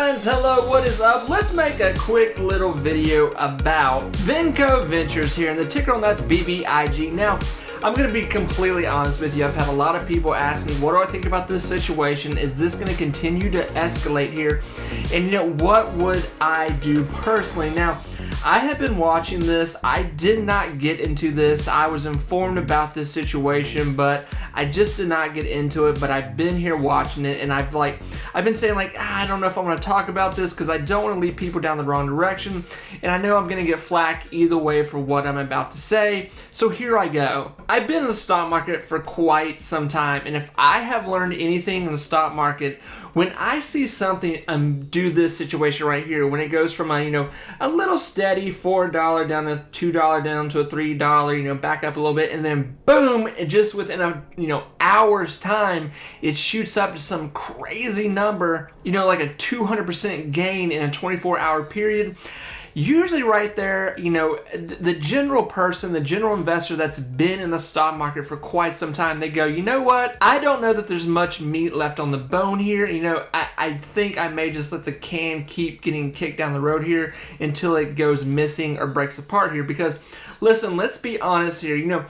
friends, hello, what is up? Let's make a quick little video about Vinco Ventures here, and the ticker on that's BBIG. Now, I'm going to be completely honest with you. I've had a lot of people ask me, what do I think about this situation? Is this going to continue to escalate here? And you know, what would I do personally? Now, I have been watching this. I did not get into this. I was informed about this situation, but I just did not get into it. But I've been here watching it, and I've been saying I don't know if I want to talk about this because I don't want to lead people down the wrong direction, and I know I'm going to get flack either way for what I'm about to say. So here I go. I've been in the stock market for quite some time, and if I have learned anything in the stock market, when I see something do this situation right here, when it goes from a little steady $4 down to $2 down to a $3, back up a little bit, and then boom, it just within a hour's time, it shoots up to some crazy number, like a 200% gain in a 24-hour period. Usually right there, the general person, the general investor that's been in the stock market for quite some time, they go, you know what? I don't know that there's much meat left on the bone here. I think I may just let the can keep getting kicked down the road here until it goes missing or breaks apart here. Because, listen, let's be honest here.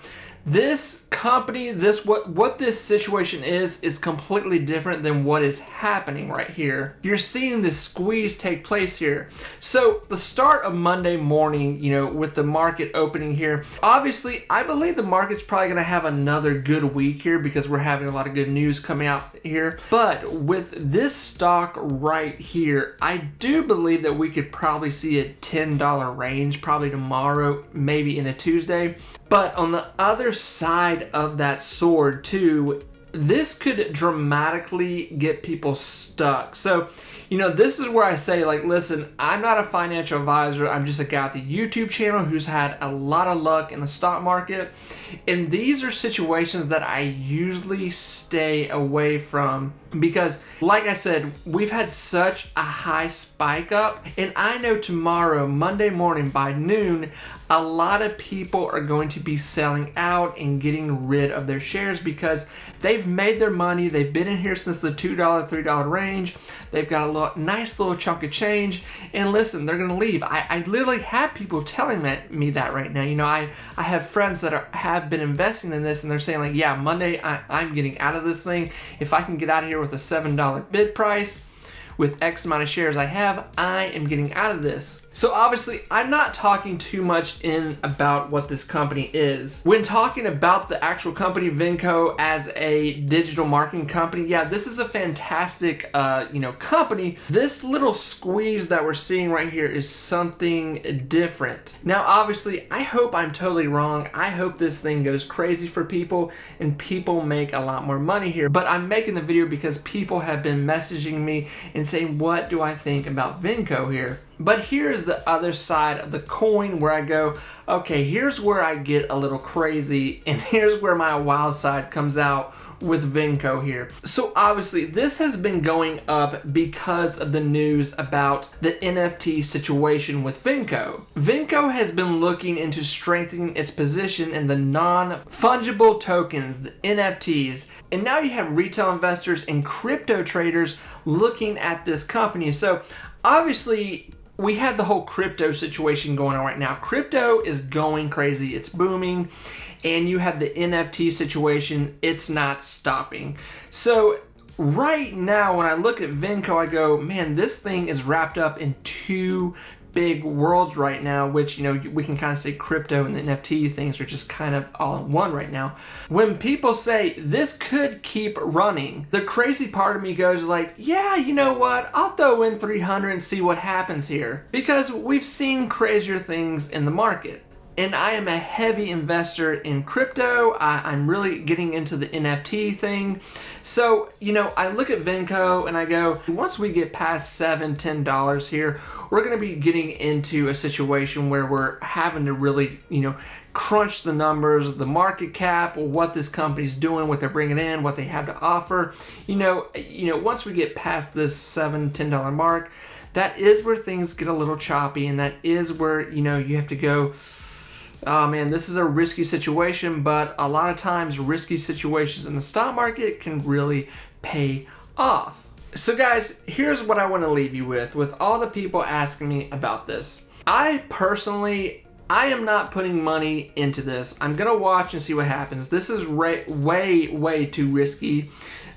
This company, what this situation is completely different than what is happening right here. You're seeing this squeeze take place here. So the start of Monday morning, with the market opening here, obviously I believe the market's probably going to have another good week here because we're having a lot of good news coming out here. But with this stock right here, I do believe that we could probably see a $10 range probably tomorrow, maybe in a Tuesday. But on the other side of that sword too, this could dramatically get people stuck. So, this is where I say, listen, I'm not a financial advisor. I'm just a guy at the YouTube channel who's had a lot of luck in the stock market. And these are situations that I usually stay away from because, like I said, we've had such a high spike up. And I know tomorrow, Monday morning by noon, a lot of people are going to be selling out and getting rid of their shares because they've made their money. They've been in here since the $2, $3 range. They've got a nice little chunk of change. And listen, they're going to leave. I literally have people telling me that right now. I have friends that have been investing in this, and they're saying, yeah, Monday I'm getting out of this thing. If I can get out of here with a $7 bid price, with X amount of shares I have, I am getting out of this. So obviously, I'm not talking too much about what this company is. When talking about the actual company, Vinco, as a digital marketing company, yeah, this is a fantastic, company. This little squeeze that we're seeing right here is something different. Now, obviously, I hope I'm totally wrong. I hope this thing goes crazy for people and people make a lot more money here. But I'm making the video because people have been messaging me and saying, what do I think about Vinco here? But here's the other side of the coin where I go, okay, here's where I get a little crazy, and here's where my wild side comes out with Vinco here. So obviously this has been going up because of the news about the NFT situation with Vinco. Vinco has been looking into strengthening its position in the non-fungible tokens, the NFTs, and now you have retail investors and crypto traders looking at this company. So obviously we have the whole crypto situation going on right now. Crypto is going crazy. It's booming. And you have the NFT situation. It's not stopping. So right now, when I look at Vinco, I go, man, this thing is wrapped up in two big worlds right now, which, we can kind of say crypto and the NFT things are just kind of all in one right now. When people say this could keep running, the crazy part of me goes yeah, you know what? I'll throw in 300 and see what happens here because we've seen crazier things in the market. And I am a heavy investor in crypto. I'm really getting into the NFT thing. So, I look at Vinco and I go, once we get past $7, $10 here, we're going to be getting into a situation where we're having to really, crunch the numbers, the market cap, what this company's doing, what they're bringing in, what they have to offer. Once we get past this $7, $10 mark, that is where things get a little choppy, and that is where, you have to go, oh man, this is a risky situation, but a lot of times risky situations in the stock market can really pay off. So guys, here's what I want to leave you with all the people asking me about this. I am not putting money into this. I'm gonna watch and see what happens. This is way too risky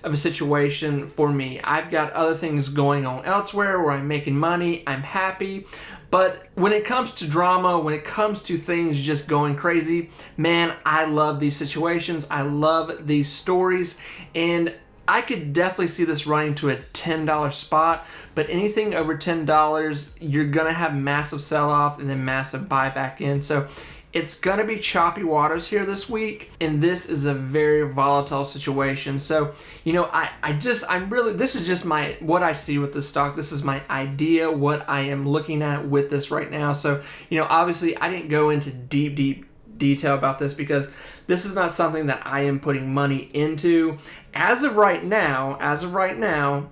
of a situation for me. I've got other things going on elsewhere where I'm making money, I'm happy. But when it comes to drama, when it comes to things just going crazy, man, I love these situations. I love these stories, and I could definitely see this running to a $10 spot, but anything over $10, you're gonna have massive sell-off and then massive buyback in. So it's gonna be choppy waters here this week, and this is a very volatile situation. So, you know, this is just what I see with this stock. This is my idea, what I am looking at with this right now. So, you know, obviously I didn't go into deep detail about this because this is not something that I am putting money into. As of right now,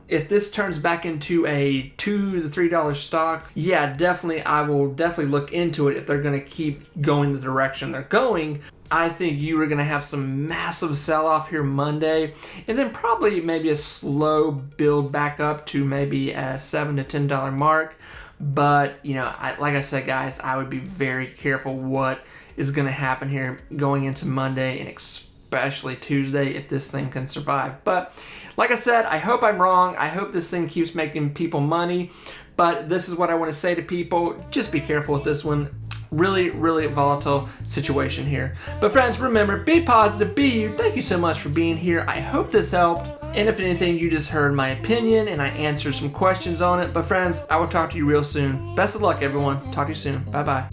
if this turns back into a $2 to $3 stock, yeah, I will definitely look into it if they're gonna keep going the direction they're going. I think you are going to have some massive sell-off here Monday, and then probably maybe a slow build back up to maybe a $7 to $10 mark. But, you know, like I said, guys, I would be very careful what is going to happen here going into Monday and especially Tuesday if this thing can survive. But like I said, I hope I'm wrong. I hope this thing keeps making people money. But this is what I want to say to people. Just be careful with this one. Really volatile situation here. But friends, remember, be positive, be you. Thank you so much for being here. I hope this helped. And if anything, you just heard my opinion and I answered some questions on it. But friends, I will talk to you real soon. Best of luck, everyone. Talk to you soon. Bye-bye.